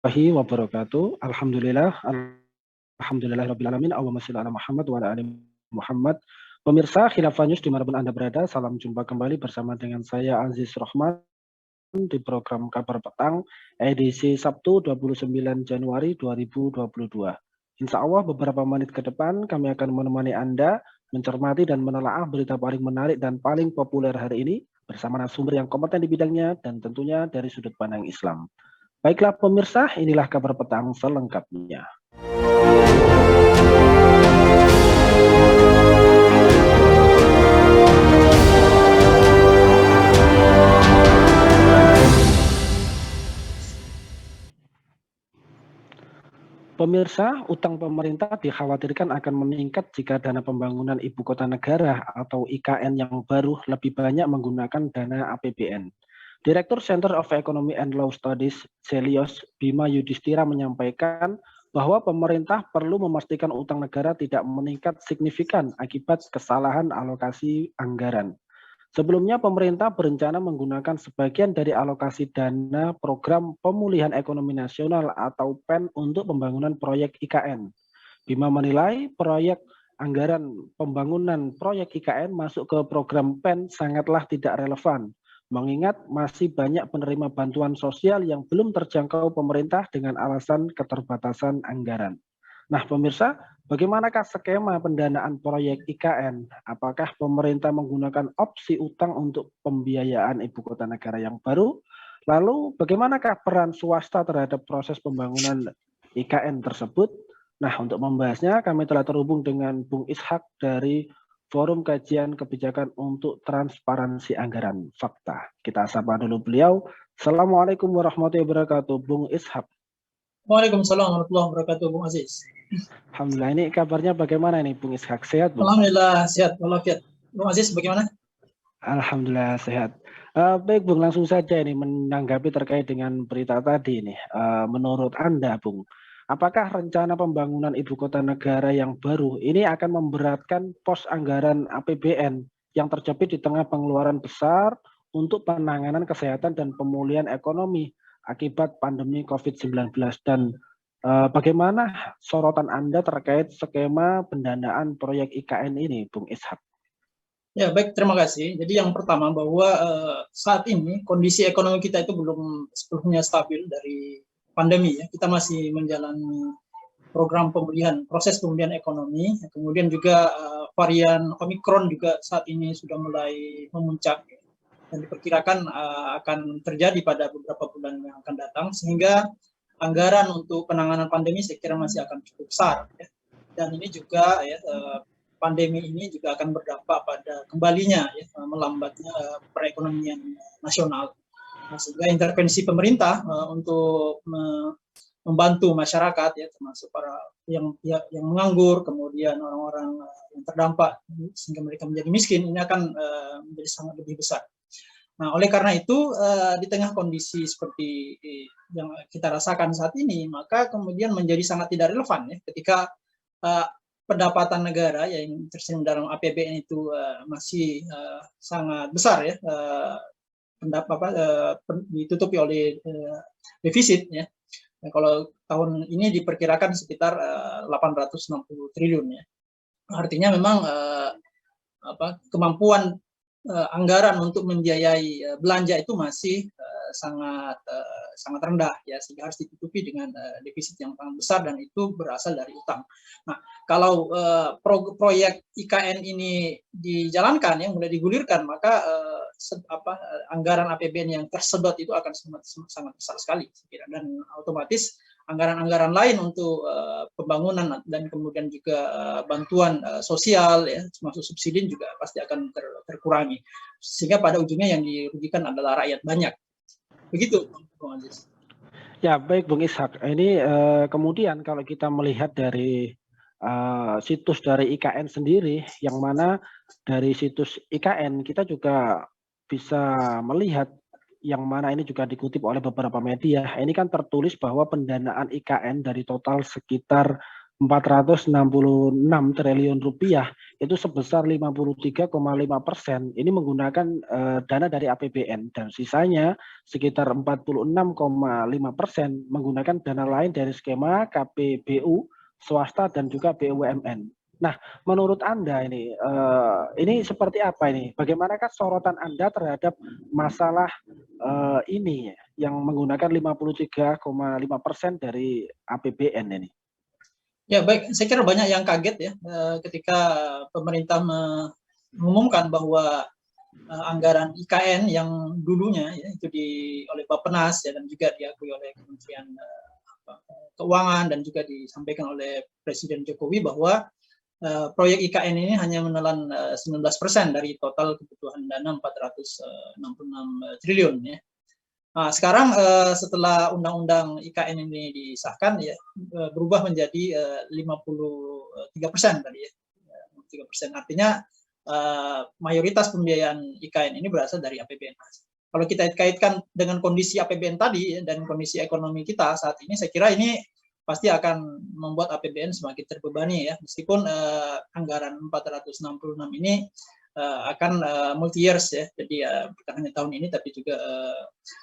wabarakatuh. Alhamdulillahirabbil alamin. Allahumma shalli ala Muhammad wa ala ali Muhammad. Pemirsa Khilafah News dimanapun Anda berada, salam jumpa kembali bersama dengan saya Aziz Rahman di program Kabar Petang edisi Sabtu 29 Januari 2022. Insya Allah beberapa menit ke depan kami akan menemani Anda mencermati dan menelaah berita paling menarik dan paling populer hari ini bersama narasumber yang kompeten di bidangnya dan tentunya dari sudut pandang Islam. Baiklah pemirsa, inilah kabar petang selengkapnya. Pemirsa, utang pemerintah dikhawatirkan akan meningkat jika dana pembangunan ibu kota negara atau IKN yang baru lebih banyak menggunakan dana APBN. Direktur Center of Economy and Law Studies, Celios Bima Yudhistira menyampaikan bahwa pemerintah perlu memastikan utang negara tidak meningkat signifikan akibat kesalahan alokasi anggaran. Sebelumnya pemerintah berencana menggunakan sebagian dari alokasi dana Program Pemulihan Ekonomi Nasional atau PEN untuk pembangunan proyek IKN. Bima menilai proyek anggaran pembangunan proyek IKN masuk ke program PEN sangatlah tidak relevan, mengingat masih banyak penerima bantuan sosial yang belum terjangkau pemerintah dengan alasan keterbatasan anggaran. Nah, pemirsa, bagaimanakah skema pendanaan proyek IKN? Apakah pemerintah menggunakan opsi utang untuk pembiayaan ibu kota negara yang baru? Lalu, bagaimanakah peran swasta terhadap proses pembangunan IKN tersebut? Nah, untuk membahasnya, kami telah terhubung dengan Bung Ishak dari Forum Kajian Kebijakan untuk Transparansi Anggaran Fakta. Kita sapa dulu beliau. Assalamualaikum warahmatullahi wabarakatuh, Bung Ishak. Waalaikumsalam warahmatullahi wabarakatuh, Bung Aziz. Alhamdulillah, ini kabarnya bagaimana nih Bung Ishak? Sehat, Bung? Alhamdulillah sehat walafiat. Bung Aziz bagaimana? Alhamdulillah sehat. Baik Bung, langsung saja ini menanggapi terkait dengan berita tadi nih. Menurut Anda, Bung, apakah rencana pembangunan ibu kota negara yang baru ini akan memberatkan pos anggaran APBN yang terjepit di tengah pengeluaran besar untuk penanganan kesehatan dan pemulihan ekonomi akibat pandemi COVID-19 dan bagaimana sorotan Anda terkait skema pendanaan proyek IKN ini, Bung Ishak? Ya baik, terima kasih. Jadi yang pertama bahwa saat ini kondisi ekonomi kita itu belum sepenuhnya stabil dari pandemi ya. Kita masih menjalani program pemulihan, proses pemulihan ekonomi. Kemudian juga varian Omikron juga saat ini sudah mulai memuncak dan diperkirakan akan terjadi pada beberapa bulan yang akan datang, sehingga anggaran untuk penanganan pandemi saya kira masih akan cukup besar ya. Dan ini juga ya, pandemi ini juga akan berdampak pada kembalinya ya, melambatnya perekonomian nasional. Nah, sehingga intervensi pemerintah untuk membantu masyarakat ya, termasuk para yang menganggur, kemudian orang-orang yang terdampak sehingga mereka menjadi miskin, ini akan menjadi sangat lebih besar. Nah, oleh karena itu di tengah kondisi seperti yang kita rasakan saat ini, maka kemudian menjadi sangat tidak relevan ya ketika pendapatan negara yang tersedia dalam APBN itu masih sangat besar ya, ditutupi oleh defisit ya. Nah, kalau tahun ini diperkirakan sekitar 860 triliun ya. Artinya memang kemampuan anggaran untuk membiayai belanja itu masih sangat rendah ya, sehingga harus ditutupi dengan defisit yang sangat besar dan itu berasal dari utang. Nah, kalau proyek IKN ini dijalankan yang mulai digulirkan, maka anggaran APBN yang tersedot itu akan sangat besar sekali dan otomatis anggaran-anggaran lain untuk pembangunan dan kemudian juga bantuan sosial ya, termasuk subsidi juga pasti akan terkurangi, sehingga pada ujungnya yang dirugikan adalah rakyat banyak. Begitu, Bung Aziz. Ya baik Bung Ishak, ini kemudian kalau kita melihat dari situs dari IKN sendiri, yang mana dari situs IKN kita juga bisa melihat yang mana ini juga dikutip oleh beberapa media. Ini kan tertulis bahwa pendanaan IKN dari total sekitar 466 triliun rupiah itu sebesar 53,5%. Ini menggunakan dana dari APBN dan sisanya sekitar 46,5% menggunakan dana lain dari skema KPBU, swasta dan juga BUMN. Nah, menurut Anda ini seperti apa ini? Bagaimanakah sorotan Anda terhadap masalah ini yang menggunakan 53,5% dari APBN ini? Ya baik, saya kira banyak yang kaget ya ketika pemerintah mengumumkan bahwa anggaran IKN yang dulunya ya, itu oleh Bappenas ya, dan juga diakui oleh Kementerian Keuangan dan juga disampaikan oleh Presiden Jokowi bahwa proyek IKN ini hanya menelan 19% dari total kebutuhan dana 466 triliun ya. Nah, sekarang setelah undang-undang IKN ini disahkan ya berubah menjadi 53% tadi ya. 53%. Artinya mayoritas pembiayaan IKN ini berasal dari APBN. Kalau kita kaitkan dengan kondisi APBN tadi ya, dan kondisi ekonomi kita saat ini, saya kira ini pasti akan membuat APBN semakin terbebani ya. Meskipun anggaran 466 ini akan multi years ya, jadi bukan hanya tahun ini tapi juga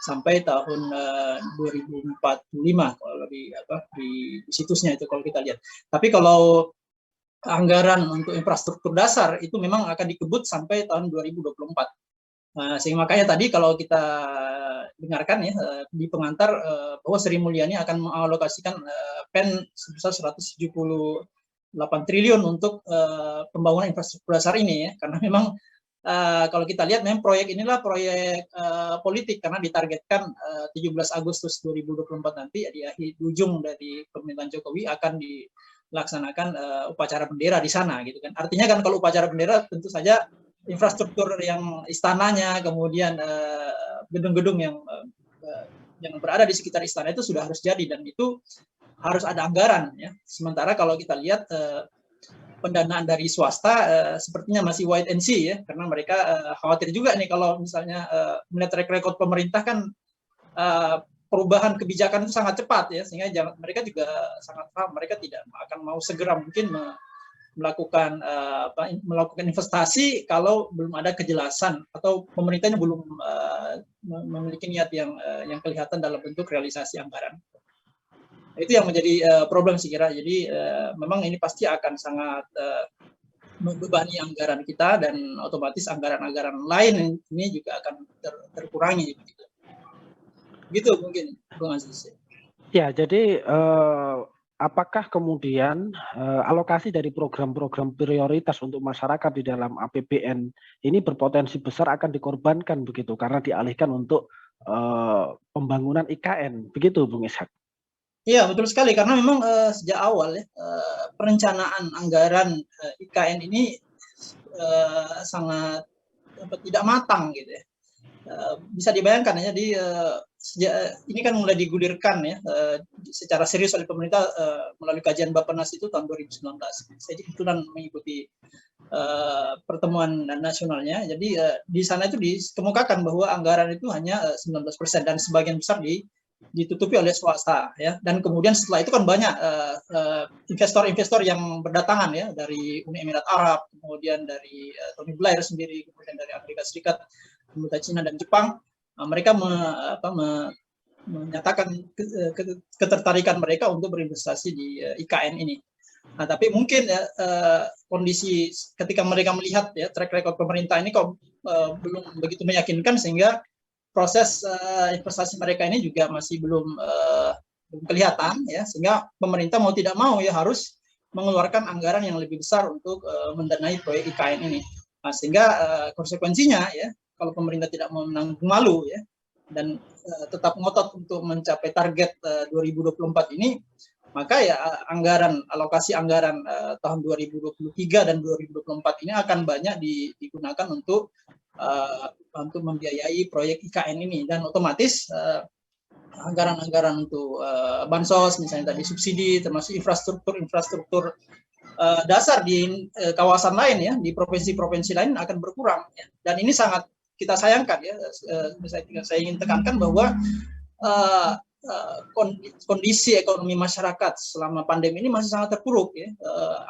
sampai tahun 2045 kalau di situsnya itu kalau kita lihat. Tapi kalau anggaran untuk infrastruktur dasar itu memang akan dikebut sampai tahun 2024. Sehingga makanya tadi kalau kita dengarkan ya di pengantar bahwa Sri Mulyani akan mengalokasikan PEN sebesar 178 triliun untuk pembangunan infrastruktur dasar ini ya, karena memang kalau kita lihat memang proyek inilah proyek politik karena ditargetkan 17 Agustus 2024 nanti di ujung dari pemerintahan Jokowi akan dilaksanakan upacara bendera di sana gitu kan. Artinya kan kalau upacara bendera tentu saja infrastruktur yang istananya, kemudian gedung-gedung yang berada di sekitar istana itu sudah harus jadi dan itu harus ada anggaran ya. Sementara kalau kita lihat pendanaan dari swasta sepertinya masih wait and see ya, karena mereka khawatir juga nih kalau misalnya melihat track record pemerintah kan perubahan kebijakan itu sangat cepat ya, sehingga mereka juga sangat paham mereka tidak akan mau segera mungkin melakukan investasi kalau belum ada kejelasan atau pemerintahnya belum memiliki niat yang kelihatan dalam bentuk realisasi anggaran. Itu yang menjadi problem sih kira. Jadi memang ini pasti akan sangat membebani anggaran kita dan otomatis anggaran-anggaran lain ini juga akan terkurangi. Gitu mungkin, Bung Aziz. Ya, jadi apakah kemudian alokasi dari program-program prioritas untuk masyarakat di dalam APBN ini berpotensi besar akan dikorbankan begitu karena dialihkan untuk pembangunan IKN, begitu Bung Ishak? Iya betul sekali karena memang sejak awal ya perencanaan anggaran IKN ini sangat tidak matang gitu ya. Bisa dibayangkan ya, jadi ini kan mulai digulirkan ya secara serius oleh pemerintah melalui kajian Bappenas itu tahun 2019. Saya kebetulan mengikuti pertemuan nasionalnya. Jadi di sana itu dikemukakan bahwa anggaran itu hanya 19% dan sebagian besar ditutupi oleh swasta ya, dan kemudian setelah itu kan banyak investor-investor yang berdatangan ya dari Uni Emirat Arab, kemudian dari Tony Blair sendiri, kemudian dari Amerika Serikat, kemudian Cina dan Jepang. Mereka menyatakan ketertarikan mereka untuk berinvestasi di IKN ini. Nah, tapi mungkin kondisi ketika mereka melihat ya track record pemerintah ini kok belum begitu meyakinkan sehingga proses investasi mereka ini juga masih belum kelihatan ya, sehingga pemerintah mau tidak mau ya harus mengeluarkan anggaran yang lebih besar untuk mendanai proyek IKN ini. Nah, sehingga konsekuensinya ya kalau pemerintah tidak mau menanggung malu ya dan tetap ngotot untuk mencapai target 2024 ini, maka ya alokasi anggaran tahun 2023 dan 2024 ini akan banyak digunakan untuk membiayai proyek IKN ini, dan otomatis anggaran-anggaran untuk bansos misalnya tadi subsidi termasuk infrastruktur dasar di kawasan lain ya, di provinsi-provinsi lain akan berkurang ya. Dan ini sangat kita sayangkan ya. Saya ingin tekankan bahwa kondisi ekonomi masyarakat selama pandemi ini masih sangat terpuruk ya.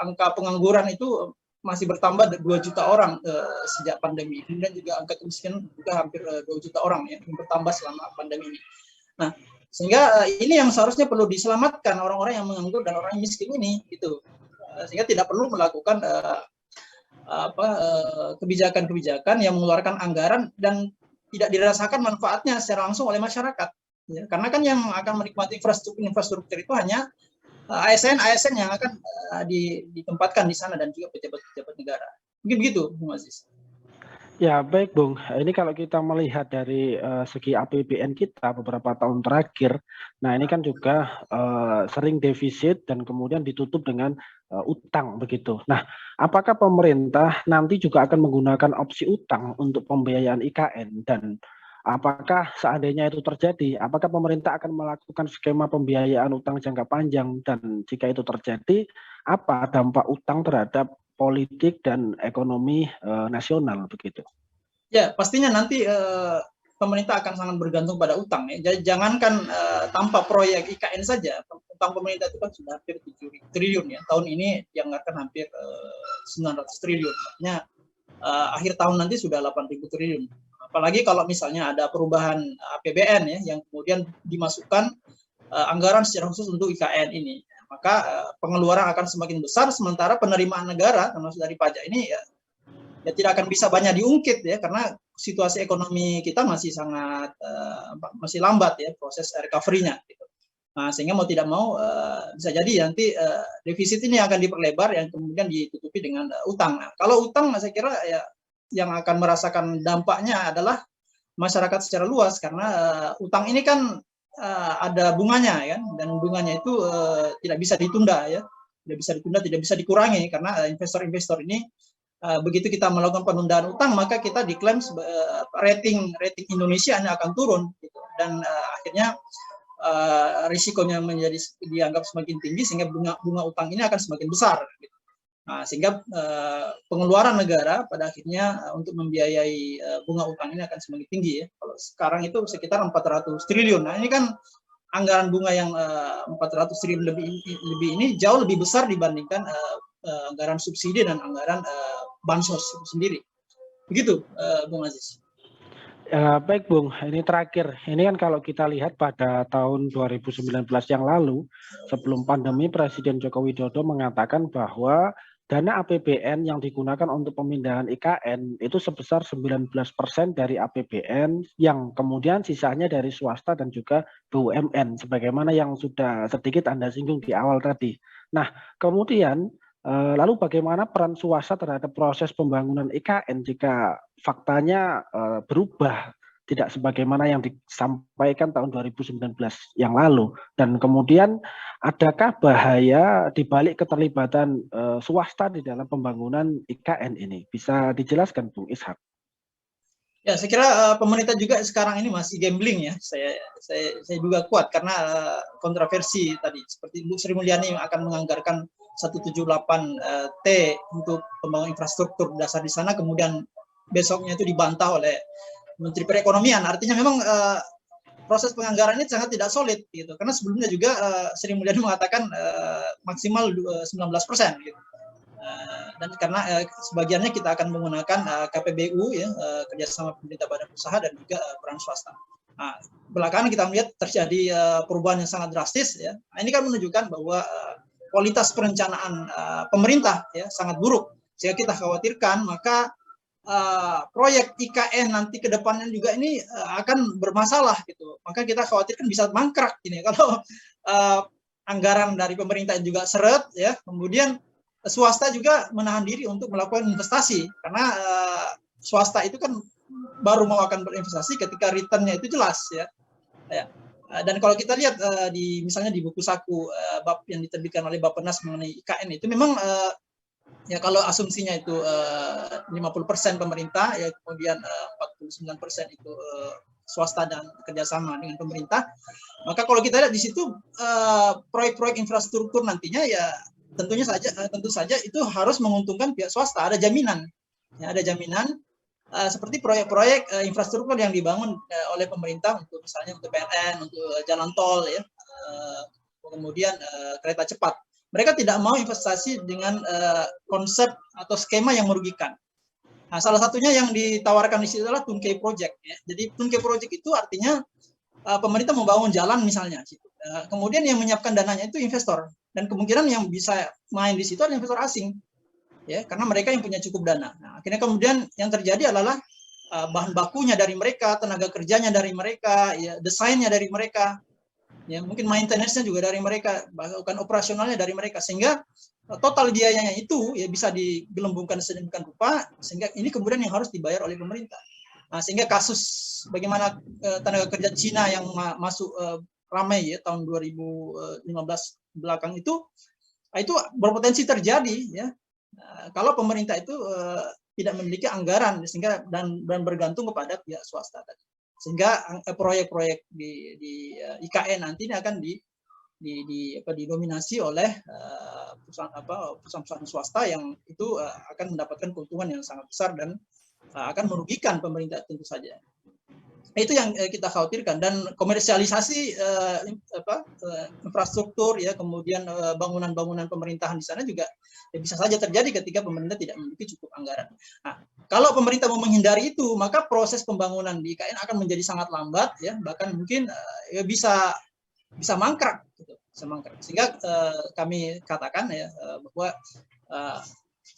Angka pengangguran itu masih bertambah 2 juta orang sejak pandemi. Kemudian juga angka kemiskinan juga hampir 2 juta orang ya, yang bertambah selama pandemi ini. Nah, sehingga ini yang seharusnya perlu diselamatkan orang-orang yang menganggur dan orang yang miskin ini gitu. Sehingga tidak perlu melakukan kebijakan-kebijakan yang mengeluarkan anggaran dan tidak dirasakan manfaatnya secara langsung oleh masyarakat. Ya, karena kan yang akan menikmati infrastruktur itu hanya ASN yang akan ditempatkan di sana dan juga pejabat-pejabat negara. Mungkin begitu, Bung Aziz. Ya, baik, Bung. Ini kalau kita melihat dari segi APBN kita beberapa tahun terakhir, nah ini kan juga sering defisit dan kemudian ditutup dengan utang begitu. Nah, apakah pemerintah nanti juga akan menggunakan opsi utang untuk pembiayaan IKN, dan apakah seandainya itu terjadi, apakah pemerintah akan melakukan skema pembiayaan utang jangka panjang, dan jika itu terjadi, apa dampak utang terhadap politik dan ekonomi nasional begitu? Ya, pastinya nanti pemerintah akan sangat bergantung pada utang ya. Jadi jangankan tanpa proyek IKN saja, utang pemerintah itu kan sudah hampir 7 triliun ya. Tahun ini dianggarkan hampir 900 triliun. Artinya akhir tahun nanti sudah 8.000 triliun. Apalagi kalau misalnya ada perubahan APBN ya, yang kemudian dimasukkan anggaran secara khusus untuk IKN ini, maka pengeluaran akan semakin besar, sementara penerimaan negara termasuk dari pajak ini ya tidak akan bisa banyak diungkit ya, karena situasi ekonomi kita masih sangat masih lambat ya proses recovery-nya gitu. Nah, sehingga mau tidak mau bisa jadi nanti defisit ini akan diperlebar yang kemudian ditutupi dengan utang. Nah, kalau utang saya kira ya yang akan merasakan dampaknya adalah masyarakat secara luas, karena utang ini kan ada bunganya ya, dan bunganya itu tidak bisa ditunda ya, tidak bisa dikurangi, karena investor-investor ini begitu kita melakukan penundaan utang maka kita diklaim rating Indonesia ini akan turun gitu. Dan akhirnya risikonya menjadi dianggap semakin tinggi, sehingga bunga utang ini akan semakin besar gitu. Nah, sehingga pengeluaran negara pada akhirnya untuk membiayai bunga utang ini akan semakin tinggi ya. Kalau sekarang itu sekitar 400 triliun. Nah, ini kan anggaran bunga yang 400 triliun lebih ini jauh lebih besar dibandingkan anggaran subsidi dan anggaran bansos itu sendiri. Begitu, Bung Aziz. Baik, Bung. Ini terakhir. Ini kan kalau kita lihat pada tahun 2019 yang lalu, sebelum pandemi, Presiden Joko Widodo mengatakan bahwa dana APBN yang digunakan untuk pemindahan IKN itu sebesar 19% dari APBN, yang kemudian sisanya dari swasta dan juga BUMN, sebagaimana yang sudah sedikit Anda singgung di awal tadi. Nah, kemudian lalu bagaimana peran swasta terhadap proses pembangunan IKN jika faktanya berubah tidak sebagaimana yang disampaikan tahun 2019 yang lalu, dan kemudian adakah bahaya di balik keterlibatan swasta di dalam pembangunan IKN ini? Bisa dijelaskan, Bung Ishak? Ya, saya kira pemerintah juga sekarang ini masih gambling ya. Saya juga kuat karena kontroversi tadi, seperti Bu Sri Mulyani yang akan menganggarkan 178T untuk pembangunan infrastruktur dasar di sana, kemudian besoknya itu dibantah oleh Menteri Perekonomian. Artinya memang proses penganggaran ini sangat tidak solid gitu. Karena sebelumnya juga Sri Mulyani mengatakan maksimal 19% gitu. Dan karena sebagiannya kita akan menggunakan KPBU ya, kerjasama pemerintah badan usaha dan juga peran swasta. Nah, belakangan kita melihat terjadi perubahan yang sangat drastis ya. Nah, ini kan menunjukkan bahwa kualitas perencanaan pemerintah ya sangat buruk, sehingga kita khawatirkan maka proyek IKN nanti ke depannya juga ini akan bermasalah gitu. Maka kita khawatirkan bisa mangkrak ini kalau anggaran dari pemerintah juga seret ya, kemudian swasta juga menahan diri untuk melakukan investasi, karena swasta itu kan baru mau akan berinvestasi ketika return-nya itu jelas ya. Dan kalau kita lihat misalnya di buku saku bab yang diterbitkan oleh Bappenas mengenai IKN itu memang ya kalau asumsinya itu 50% pemerintah ya, kemudian 49% itu swasta dan kerjasama dengan pemerintah, maka kalau kita lihat di situ proyek-proyek infrastruktur nantinya ya tentu saja itu harus menguntungkan pihak swasta. Ada jaminan ya, ada jaminan seperti proyek-proyek infrastruktur yang dibangun oleh pemerintah untuk misalnya untuk PLN, untuk jalan tol ya, kemudian kereta cepat. Mereka tidak mau investasi dengan konsep atau skema yang merugikan. Nah, salah satunya yang ditawarkan di situ adalah Tungkey Project. Ya. Jadi Tungkey Project itu artinya pemerintah membangun jalan misalnya. Kemudian yang menyiapkan dananya itu investor. Dan kemungkinan yang bisa main di situ adalah investor asing. Ya, karena mereka yang punya cukup dana. Nah, akhirnya kemudian yang terjadi adalah bahan bakunya dari mereka, tenaga kerjanya dari mereka, ya, desainnya dari mereka, ya, mungkin maintenance-nya juga dari mereka, bahkan operasionalnya dari mereka, sehingga total biayanya itu ya bisa digelembungkan sedemikian rupa, sehingga ini kemudian yang harus dibayar oleh pemerintah. Nah, sehingga kasus bagaimana tenaga kerja Cina yang masuk ramai ya tahun 2015 belakang itu berpotensi terjadi ya. Kalau pemerintah itu tidak memiliki anggaran sehingga dan bergantung kepada pihak swasta tadi, sehingga proyek-proyek di IKN nanti ini akan didominasi oleh perusahaan-perusahaan swasta yang itu akan mendapatkan keuntungan yang sangat besar dan akan merugikan pemerintah tentu saja. Itu yang kita khawatirkan, dan komersialisasi infrastruktur ya, kemudian bangunan-bangunan pemerintahan di sana juga ya bisa saja terjadi ketika pemerintah tidak memiliki cukup anggaran. Nah, kalau pemerintah mau menghindari itu, maka proses pembangunan di IKN akan menjadi sangat lambat ya, bahkan mungkin ya bisa mangkrak gitu, bisa mangkrak. Sehingga kami katakan ya bahwa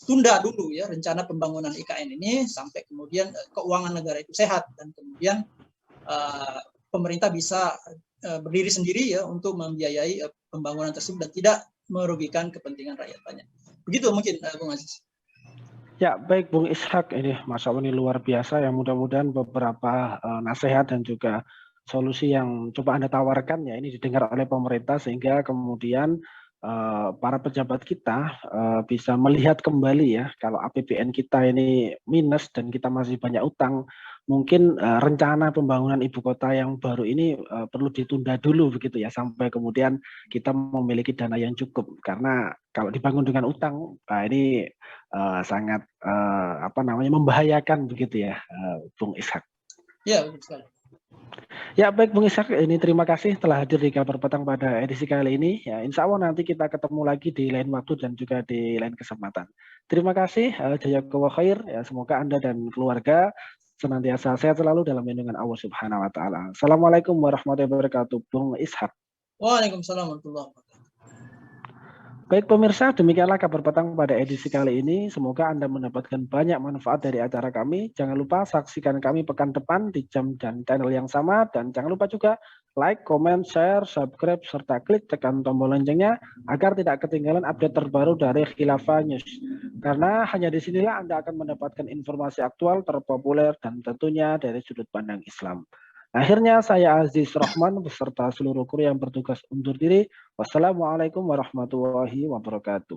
tunda dulu ya rencana pembangunan IKN ini sampai kemudian keuangan negara itu sehat, dan kemudian pemerintah bisa berdiri sendiri ya untuk membiayai pembangunan tersebut dan tidak merugikan kepentingan rakyat banyak. Begitu mungkin Bung Aziz. Ya, baik Bung Ishak, ini Mas ini luar biasa ya, mudah-mudahan beberapa nasihat dan juga solusi yang coba Anda tawarkan ya ini didengar oleh pemerintah, sehingga kemudian para pejabat kita bisa melihat kembali ya, kalau APBN kita ini minus dan kita masih banyak utang, mungkin rencana pembangunan ibu kota yang baru ini perlu ditunda dulu begitu ya, sampai kemudian kita memiliki dana yang cukup, karena kalau dibangun dengan utang ini sangat membahayakan begitu ya, Bung Ishak. Ya, betul sekali. Ya, baik Bung Ishak, ini terima kasih telah hadir di Kabar Petang pada edisi kali ini. Ya, insya Allah nanti kita ketemu lagi di lain waktu dan juga di lain kesempatan. Terima kasih, jazakallahu khair. Ya, semoga Anda dan keluarga senantiasa sehat selalu dalam lindungan Allah Subhanahu wa taala. Assalamualaikum warahmatullahi wabarakatuh, Bung Ishak. Waalaikumsalam warahmatullahi wabarakatuh. Baik pemirsa, demikianlah Kabar Petang pada edisi kali ini. Semoga Anda mendapatkan banyak manfaat dari acara kami. Jangan lupa saksikan kami pekan depan di jam dan channel yang sama. Dan jangan lupa juga like, comment, share, subscribe, serta klik tekan tombol loncengnya agar tidak ketinggalan update terbaru dari Khilafah News. Karena hanya di sinilah Anda akan mendapatkan informasi aktual, terpopuler, dan tentunya dari sudut pandang Islam. Akhirnya saya Aziz Rahman beserta seluruh kru yang bertugas undur diri. Wassalamualaikum warahmatullahi wabarakatuh.